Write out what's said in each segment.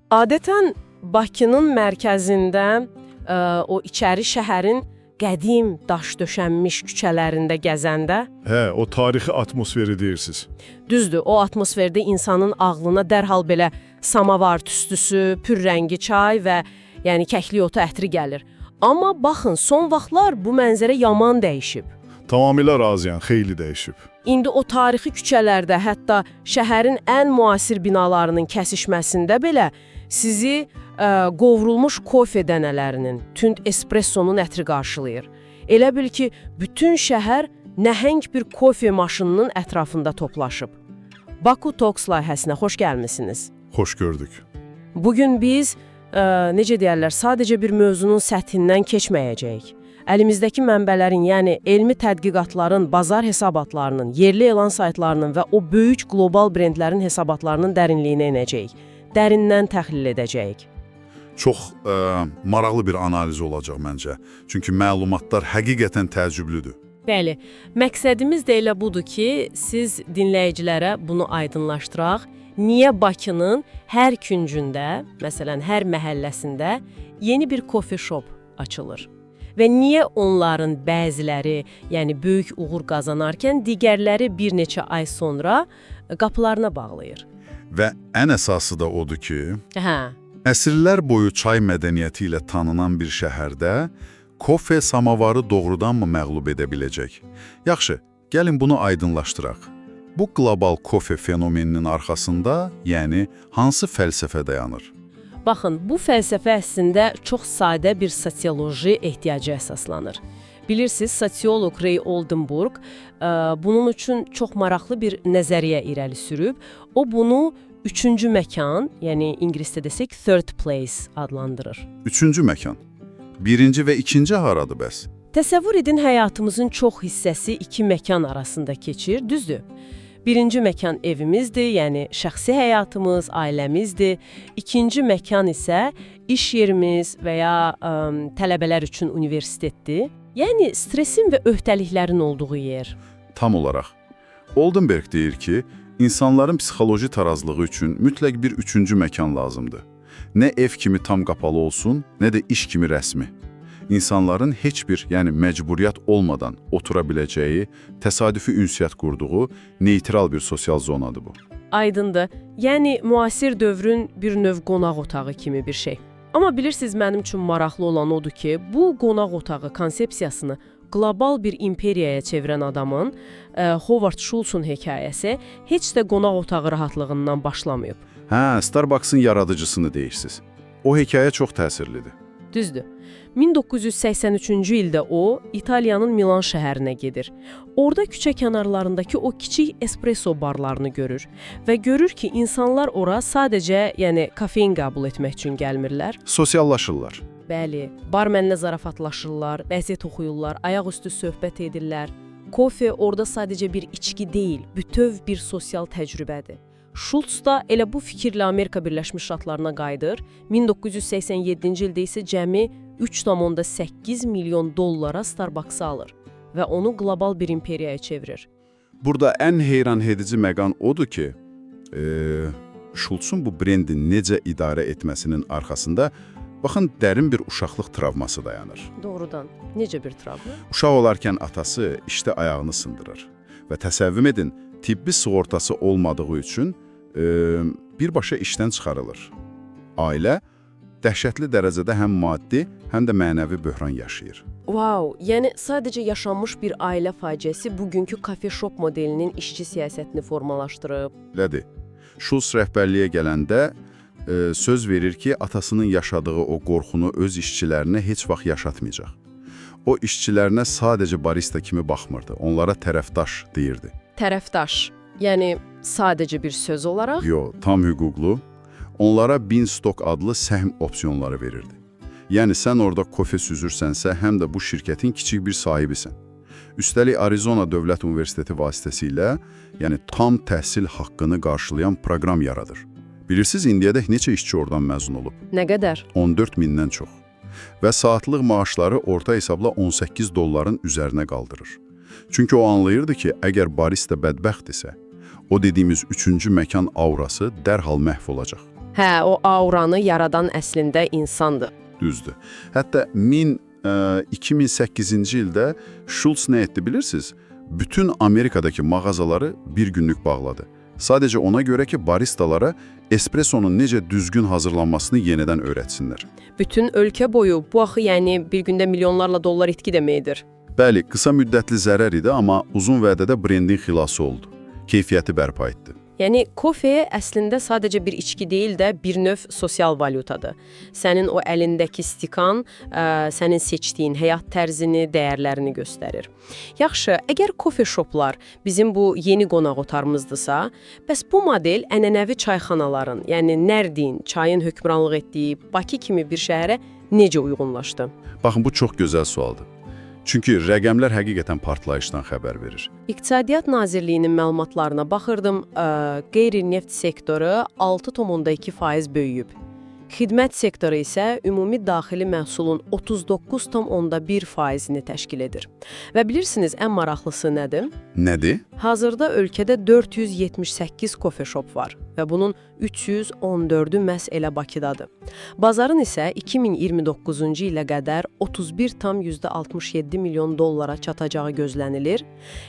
Adətən Bakının mərkəzində, o içəri şəhərin qədim daş döşənmiş küçələrində gəzəndə... O tarixi atmosferi deyirsiniz. Düzdür, o atmosferdə insanın ağlına dərhal belə samavar tüstüsü, pürrəngi çay və yəni kəklik otu ətri gəlir. Amma baxın, son vaxtlar bu mənzərə yaman dəyişib. Tamamilə razıyam, xeyli dəyişib. İndi o tarixi küçələrdə, hətta şəhərin ən müasir binalarının kəsişməsində belə sizi qovrulmuş kofe dənələrinin, tünd espressonun ətri qarşılayır. Elə bil ki, bütün şəhər nəhəng bir kofe maşınının ətrafında toplaşıb. Baku Talks layihəsinə xoş gəlmisiniz. Xoş gördük. Bugün biz, necə deyərlər, sadəcə bir mövzunun səthindən keçməyəcəyik. Əlimizdəki mənbələrin, yəni elmi tədqiqatların, bazar hesabatlarının, yerli elan saytlarının və o böyük qlobal brendlərin hesabatlarının dərinliyinə inəcəyik. Dərindən təhlil edəcəyik. Çox maraqlı bir analiz olacaq məncə. Çünki məlumatlar həqiqətən təəccüblüdür. Bəli, məqsədimiz də elə budur ki, siz dinləyicilərə bunu aydınlaşdıraq. Niyə Bakının hər küncündə, məsələn, hər məhəlləsində yeni bir coffee shop açılır? Və niyə onların bəziləri, yəni böyük uğur qazanarkən, digərləri bir neçə ay sonra qapılarına bağlayır? Və ən əsası da odur ki, əsrlər boyu çay mədəniyyəti ilə tanınan bir şəhərdə kofe samavarı doğrudanmı məğlub edə biləcək? Yaxşı, gəlin bunu aydınlaşdıraq. Bu qlobal kofe fenomeninin arxasında, yəni hansı fəlsəfə dayanır? Baxın, bu fəlsəfə əslində çox sadə bir sosioloji ehtiyacı əsaslanır. Bilirsiniz, sosiolog Ray Oldenburg bunun üçün çox maraqlı bir nəzəriyyə irəli sürüb. O bunu üçüncü məkan, yəni ingiliscə desək third place adlandırır. Üçüncü məkan. Birinci və ikinci haradır bəs? Təsəvvür edin, həyatımızın çox hissəsi iki məkan arasında keçir, düzdür? Birinci məkan evimizdir, yəni şəxsi həyatımız, ailəmizdir. İkinci məkan isə iş yerimiz və ya tələbələr üçün universitetdir. Yəni stresin və öhdəliklərin olduğu yer. Tam olaraq. Oldenburg deyir ki, insanların psixoloji tarazlığı üçün mütləq bir üçüncü məkan lazımdır. Nə ev kimi tam qapalı olsun, nə də iş kimi rəsmi. İnsanların heç bir, yəni məcburiyyət olmadan otura biləcəyi, təsadüfi ünsiyyət qurduğu neytral bir sosial zonadır bu. Aydındır. Yəni müasir dövrün bir növ qonaq otağı kimi bir şey. Amma bilirsiniz, mənim üçün maraqlı olan odur ki, bu qonaq otağı konsepsiyasını qlobal bir imperiyaya çevirən adamın, Howard Schultz'un hekayəsi heç də qonaq otağı rahatlığından başlamayıb. Starbucks'ın yaradıcısını deyirsiniz. O hekayə çox təsirlidir. Düzdür. 1983-cü ildə o, İtaliyanın Milan şəhərinə gedir. Orada küçə kənarlarındakı o kiçik espresso barlarını görür və görür ki, insanlar ora sadəcə, yəni kafein qəbul etmək üçün gəlmirlər. Sosiallaşırlar. Bəli, barmenlə zarafatlaşırlar, vəziyyət oxuyurlar, ayaqüstü söhbət edirlər. Kofe orada sadəcə bir içki deyil, bütöv bir sosial təcrübədir. Schultz da elə bu fikirlə Amerika Birləşmiş Ştatlarına qayıdır. 1987-ci ildə isə cəmi 3,8 milyon dollara Starbucks alır və onu qlobal bir imperiyaya çevirir. Burada ən heyran edici məqam odur ki, Schultz'un bu brendi necə idarə etməsinin arxasında baxın, dərin bir uşaqlıq travması dayanır. Doğrudan. Necə bir travma? Uşaq olarkən atası işdə ayağını sındırır və təsəvvür edin, tibbi sığortası olmadığı üçün birbaşa işdən çıxarılır. Ailə dəhşətli dərəcədə həm maddi, həm də mənəvi böhran yaşayır. Wow, yəni sadəcə yaşanmış bir ailə faciəsi bugünkü kafe shop modelinin işçi siyasətini formalaşdırıb. Elədir. Schultz rəhbərliyə gələndə söz verir ki, atasının yaşadığı o qorxunu öz işçilərinə heç vaxt yaşatmayacaq. O işçilərinə sadəcə barista kimi baxmırdı, onlara tərəfdaş deyirdi. Tərəfdaş, yəni sadəcə bir söz olaraq? Yox, tam hüquqlu. Onlara Beanstalk adlı səhm opsiyonları verirdi. Yəni sən orada kofe süzürsənsə, həm də bu şirkətin kiçik bir sahibisən. Üstəlik Arizona Dövlət Universiteti vasitəsilə, yəni tam təhsil haqqını qarşılayan proqram yaradır. Bilirsiniz, indiyədək neçə işçi oradan məzun olub? Nə qədər? 14 mindən çox. Və saatlıq maaşları orta hesabla 18 dolların üzərinə qaldırır. Çünki o anlayırdı ki, əgər barista bədbəxtdirsə, o dediyimiz üçüncü məkan aurası dərhal məhv olacaq. Hə, o auranı yaradan əslində insandır. Düzdür. Hətta 2008-ci ildə Schultz nə etdi bilirsiniz? Bütün Amerikadakı mağazaları bir günlük bağladı. Sadəcə ona görə ki, baristalara espressonun necə düzgün hazırlanmasını yenidən öyrətsinlər. Bütün ölkə boyu bu axı yəni bir gündə milyonlarla dollar itki deməkdir. Bəli, qısa müddətli zərər idi, amma uzun vədədə brendin xilası oldu. Keyfiyyəti bərpa etdi. Yəni kofe əslində sadəcə bir içki deyil də bir növ sosial valyutadır. Sənin o əlindəki stikan sənin seçdiyin həyat tərzini, dəyərlərini göstərir. Yaxşı, əgər kofe shoplar bizim bu yeni qonaq otağımızdısa, bəs bu model ənənəvi çayxanaların, yəni Nərdin, çayın hökmranlıq etdiyi Bakı kimi bir şəhərə necə uyğunlaşdı? Baxın, bu çox gözəl sualdır. Çünki rəqəmlər həqiqətən partlayışdan xəbər verir. İqtisadiyyat Nazirliyinin məlumatlarına baxırdım, qeyri-neft sektoru 6,2% böyüyüb. Xidmət sektoru isə ümumi daxili məhsulun 39,1%-ni təşkil edir. Və bilirsiniz, ən maraqlısı nədir? Nədir? Hazırda ölkədə 478 kofe shop var və bunun 314-ü məhz elə Bakıdadır. Bazarın isə 2029-cu ilə qədər 31,67 milyon dollara çatacağı gözlənilir.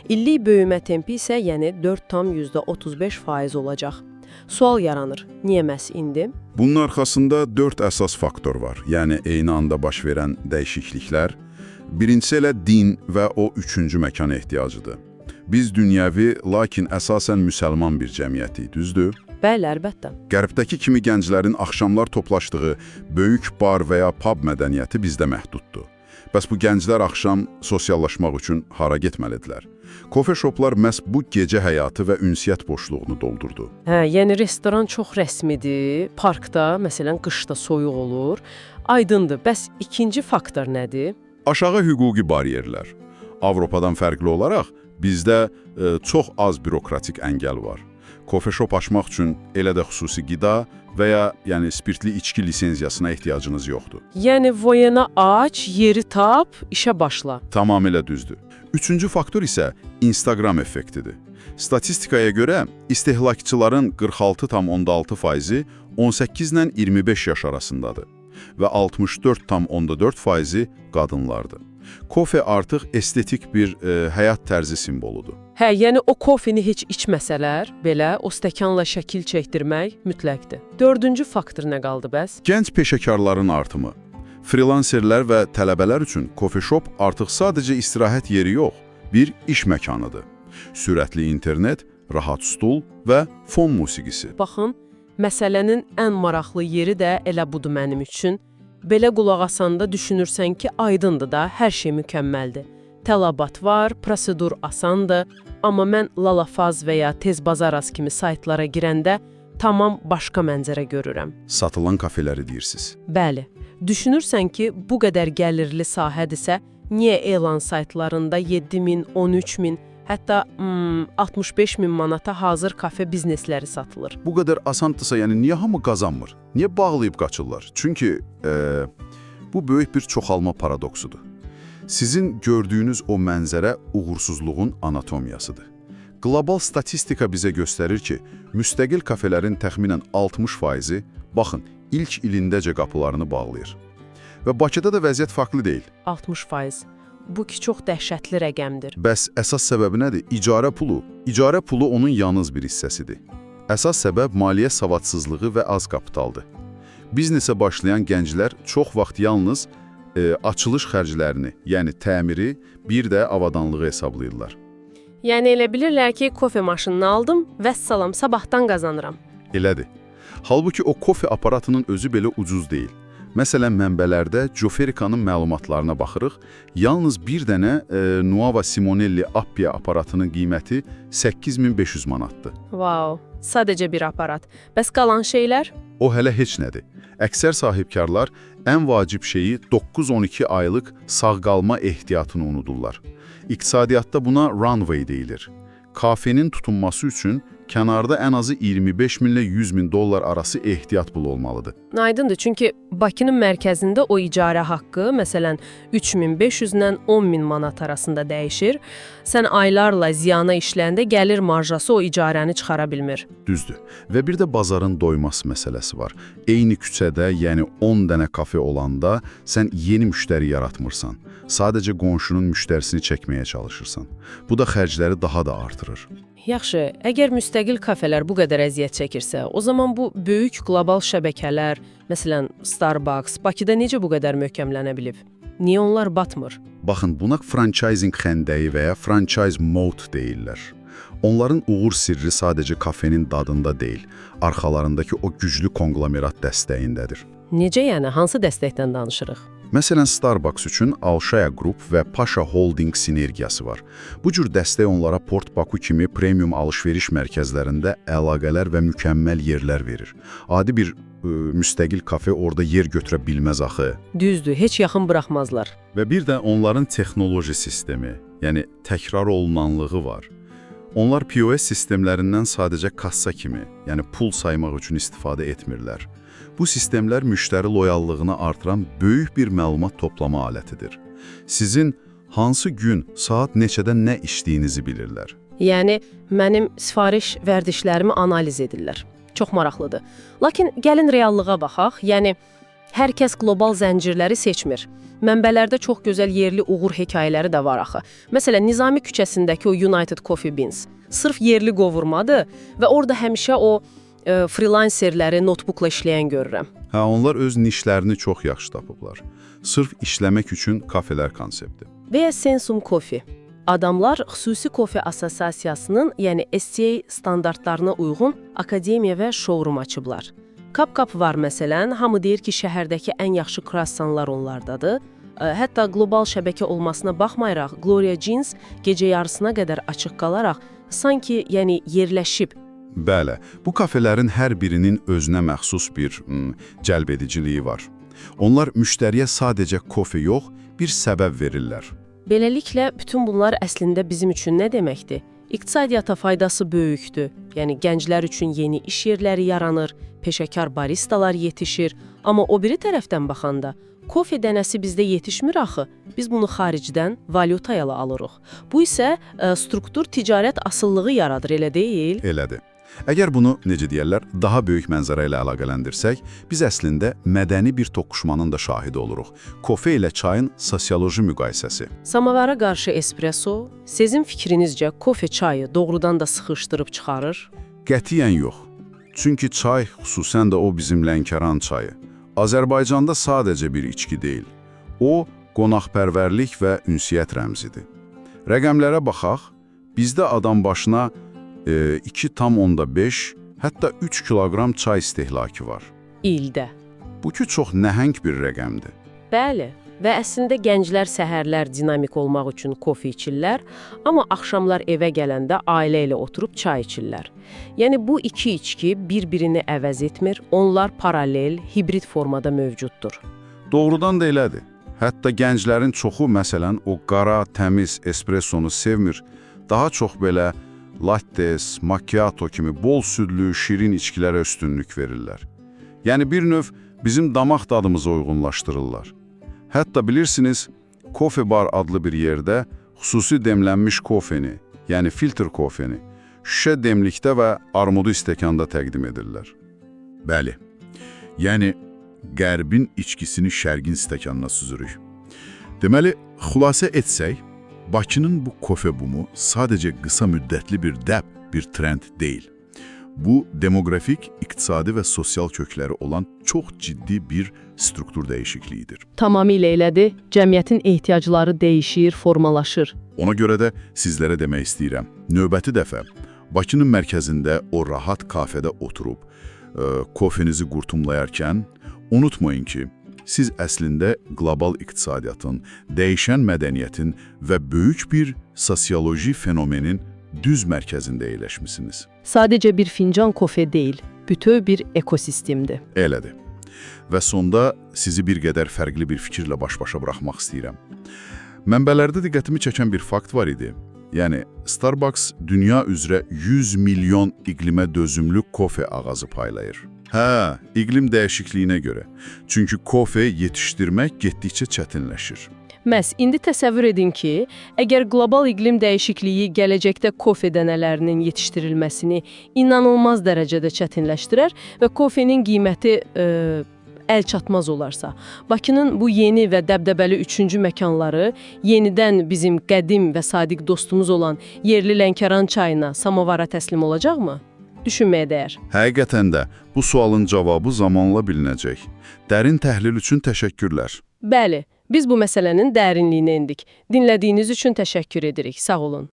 İllik böyümə tempi isə yəni 4,35% olacaq. Sual yaranır. Niyə məhz indi? Bunun arxasında 4 əsas faktor var. Yəni eyni anda baş verən dəyişikliklər. Birincisi elə din və o üçüncü məkana ehtiyacıdır. Biz dünyəvi, lakin əsasən müsəlman bir cəmiyyətik, düzdür? Bəli, əlbəttə. Qərbdəki kimi gənclərin axşamlar toplaşdığı böyük bar və ya pub mədəniyyəti bizdə məhduddur. Bəs bu gənclər axşam sosiallaşmaq üçün hara getməlidirlər? Kofe shoplar məhz bu gecə həyatı və ünsiyyət boşluğunu doldurdu. Hə, yəni restoran çox rəsmidir, parkda, məsələn, qışda soyuq olur. Aydındır, bəs ikinci faktor nədir? Aşağı hüquqi bariyerlər. Avropadan fərqli olaraq bizdə çox az bürokratik əngəl var. Kofe shop açmaq üçün elə də xüsusi qida və ya yəni spirtli içki lisenziyasına ehtiyacınız yoxdur. Yəni voyena aç, yeri tap, işə başla. Tamamilə düzdür. Üçüncü faktor isə Instagram effektidir. Statistikaya görə istehlakçıların 46,6%-i 18 ilə 25 yaş arasındadır və 64,4%-i qadınlardır. Kofe artıq estetik bir həyat tərzi simvoludur. Hə, yəni o kofeni heç içməsələr, belə o stəkanla şəkil çəkdirmək mütləqdir. Dördüncü faktor nə qaldı bəs? Gənc peşəkarların artımı. Freelancerlər və tələbələr üçün kofe shop artıq sadəcə istirahət yeri yox, bir iş məkanıdır. Sürətli internet, rahat stul və fon musiqisi. Baxın, məsələnin ən maraqlı yeri də elə budur mənim üçün. Belə qulaq asanda düşünürsən ki, aydındır da, hər şey mükəmməldir. Tələbat var, prosedur asandır, amma mən Lalafaz və ya Tez Bazaraz kimi saytlara girəndə tamam başqa mənzərə görürəm. Satılan kafeləri deyirsiniz. Bəli. Düşünürsən ki, bu qədər gəlirli sahədirsə, niyə elan saytlarında 7.000, 13.000, hətta 65.000 manata hazır kafe biznesləri satılır? Bu qədər asandırsa, yəni niyə hamı qazanmır? Niyə bağlayıb qaçırlar? Çünki bu böyük bir çoxalma paradoksudur. Sizin gördüyünüz o mənzərə uğursuzluğun anatomiyasıdır. Qlobal statistika bizə göstərir ki, müstəqil kafelerin təxminən 60%-i, baxın, ilk ilindəcə qapılarını bağlayır. Və Bakıda da vəziyyət farklı deyil. 60%. Bu ki, çox dəhşətli rəqəmdir. Bəs əsas səbəbi nədir? İcarə pulu. İcarə pulu onun yalnız bir hissəsidir. Əsas səbəb maliyyə savadsızlığı və az kapitaldır. Biznesə başlayan gənclər çox vaxt yalnız açılış xərclərini, yəni təmiri, bir də avadanlığı hesablayırlar. Yəni elə bilirlər ki, kofe maşınını aldım, vəssalam, sabahdan qazanıram. Elədir. Halbuki o kofe aparatının özü belə ucuz deyil. Məsələn, mənbələrdə Jofericanın məlumatlarına baxırıq, yalnız bir dənə Nuova Simonelli Appia aparatının qiyməti 8500 manatdır. Wow, sadəcə bir aparat. Bəs qalan şeylər? O hələ heç nədir. Əksər sahibkarlar ən vacib şeyi 9-12 aylıq sağ qalma ehtiyatını unudurlar. İqtisadiyyatda buna runway deyilir. Kafenin tutunması üçün kənarda ən azı 25 minlə 100 min dollar arası ehtiyat pulu olmalıdır. Aydındır, çünki Bakının mərkəzində o icarə haqqı, məsələn, 3500-dən 10.000 manat arasında dəyişir. Sən aylarla ziyana işləyəndə gəlir marjası o icarəni çıxara bilmir. Düzdür. Və bir də bazarın doyması məsələsi var. Eyni küçədə, yəni 10 dənə kafe olanda sən yeni müştəri yaratmırsan. Sadəcə qonşunun müştərisini çəkməyə çalışırsan. Bu da xərcləri daha da artırır. Yaxşı, əgər müstəqil kafelər bu qədər əziyyət çəkirsə, o zaman bu böyük qlobal şəbəkələr, məsələn, Starbucks, Bakıda necə bu qədər möhkəmlənə bilib? Niyə onlar batmır? Baxın, buna franchising xəndəyi və ya franchise mode deyirlər. Onların uğur sirri sadəcə kafenin dadında deyil, arxalarındakı o güclü konglomerat dəstəyindədir. Necə yəni? Hansı dəstəkdən danışırıq? Məsələn, Starbucks üçün Alshaya Group və Pasha Holding sinergiyası var. Bu cür dəstək onlara Port Baku kimi premium alış-veriş mərkəzlərində əlaqələr və mükəmməl yerlər verir. Adi bir müstəqil kafe orada yer götürə bilməz axı. Düzdür, heç yaxın buraxmazlar. Və bir də onların texnoloji sistemi, yəni təkrar olunanlığı var. Onlar POS sistemlərindən sadəcə kassa kimi, yəni pul saymaq üçün istifadə etmirlər. Bu sistemlər müştəri loyallığını artıran böyük bir məlumat toplama alətidir. Sizin hansı gün, saat neçədə nə içdiyinizi bilirlər. Yəni, mənim sifariş vərdişlərimi analiz edirlər. Çox maraqlıdır. Lakin gəlin reallığa baxaq, yəni hər kəs qlobal zəncirləri seçmir. Mənbələrdə çox gözəl yerli uğur hekayələri də var axı. Məsələn, Nizami küçəsindəki o United Coffee Beans sırf yerli qovurmadır və orada həmişə o freelancerləri notebookla işləyən görürəm. Hə, onlar öz nişlərini çox yaxşı tapıblar. Sırf işləmək üçün kafelər konsepti. Və ya Sensum Coffee. Adamlar Xüsusi Kofe Assosiasiyasının, yəni SCA standartlarına uyğun akademiya və showroom açıblar. Kap-kap var məsələn, hamı deyir ki, şəhərdəki ən yaxşı krassanlar onlardadır. Hətta qlobal şəbəkə olmasına baxmayaraq, Gloria Jeans gecə yarısına qədər açıq qalaraq, sanki yəni yerləşib. Bəli, bu kafelerin hər birinin özünə məxsus bir cəlbediciliyi var. Onlar müştəriyə sadəcə kofe yox, bir səbəb verirlər. Beləliklə, bütün bunlar əslində bizim üçün nə deməkdir? İqtisadiyyata faydası böyükdür. Yəni, gənclər üçün yeni iş yerləri yaranır, peşəkar baristalar yetişir. Amma o biri tərəfdən baxanda, kofe dənəsi bizdə yetişmir axı. Biz bunu xaricdən valyutayla alırıq. Bu isə struktur ticarət asıllığı yaradır, elə deyil? Elədir. Əgər bunu, necə deyərlər, daha böyük mənzərə ilə əlaqələndirsək, biz əslində mədəni bir toqquşmanın da şahidi oluruq. Kofe ilə çayın sosioloji müqayisəsi. Samavara qarşı espresso, sizin fikrinizcə kofe çayı doğrudan da sıxışdırıb çıxarır? Qətiyyən yox. Çünki çay, xüsusən də o bizim Lənkəran çayı, Azərbaycanda sadəcə bir içki deyil. O, qonaqpərvərlik və ünsiyyət rəmzidir. Rəqəmlərə baxaq, bizdə adam başına 2,5, hətta 3 kiloqram çay istehlakı var. İldə. Bu ki, çox nəhəng bir rəqəmdir. Bəli, və əslində gənclər səhərlər dinamik olmaq üçün kofe içirlər, amma axşamlar evə gələndə ailə ilə oturub çay içirlər. Yəni, bu iki içki bir-birini əvəz etmir, onlar paralel, hibrid formada mövcuddur. Doğrudan da elədir. Hətta gənclərin çoxu, məsələn, o qara, təmiz espressonu sevmir, daha çox belə lattes, macchiato kimi bol südlü, şirin içkilərə üstünlük verirlər. Yəni bir növ bizim damaq dadımıza uyğunlaşdırırlar. Hətta bilirsiniz, Coffee Bar adlı bir yerdə xüsusi demlənmiş kofeni, yəni filtr kofeni, şüşə demlikdə və armudu stəkanda təqdim edirlər. Bəli, yəni qərbin içkisini şərqin stəkanına süzürük. Deməli, xülasə etsək, Bakının bu kofe bumu sadəcə qısa müddətli bir dəb, bir trend deyil. Bu, demografik, iqtisadi və sosial kökləri olan çox ciddi bir struktur dəyişikliyidir. Tamamilə elədir. Cəmiyyətin ehtiyacları dəyişir, formalaşır. Ona görə də sizlərə demək istəyirəm. Növbəti dəfə Bakının mərkəzində o rahat kafedə oturub, kofenizi qurtumlayarkən, unutmayın ki, siz əslində qlobal iqtisadiyyatın, dəyişən mədəniyyətin və böyük bir sosioloji fenomenin düz mərkəzində yerləşmisiniz. Sadəcə bir fincan kofe deyil, bütöv bir ekosistemdir. Elədir. Və sonda sizi bir qədər fərqli bir fikirlə baş-başa buraxmaq istəyirəm. Mənbələrdə diqqətimi çəkən bir fakt var idi. Yəni Starbucks dünya üzrə 100 milyon iqlimə dözümlü kofe ağacı paylayır. Hə, iqlim dəyişikliyinə görə. Çünki kofe yetişdirmək getdikcə çətinləşir. Məhz indi təsəvvür edin ki, əgər qlobal iqlim dəyişikliyi gələcəkdə kofe dənələrinin yetişdirilməsini inanılmaz dərəcədə çətinləşdirər və kofenin qiyməti əl çatmaz olarsa, Bakının bu yeni və dəbdəbəli 3-cü məkanları yenidən bizim qədim və sadiq dostumuz olan yerli Lənkəran çayına, samovara təslim olacaqmı? Düşünməyə dəyər. Həqiqətən də bu sualın cavabı zamanla bilinəcək. Dərin təhlil üçün təşəkkürlər. Bəli, biz bu məsələnin dərinliyinə endik. Dinlədiyiniz üçün təşəkkür edirik. Sağ olun.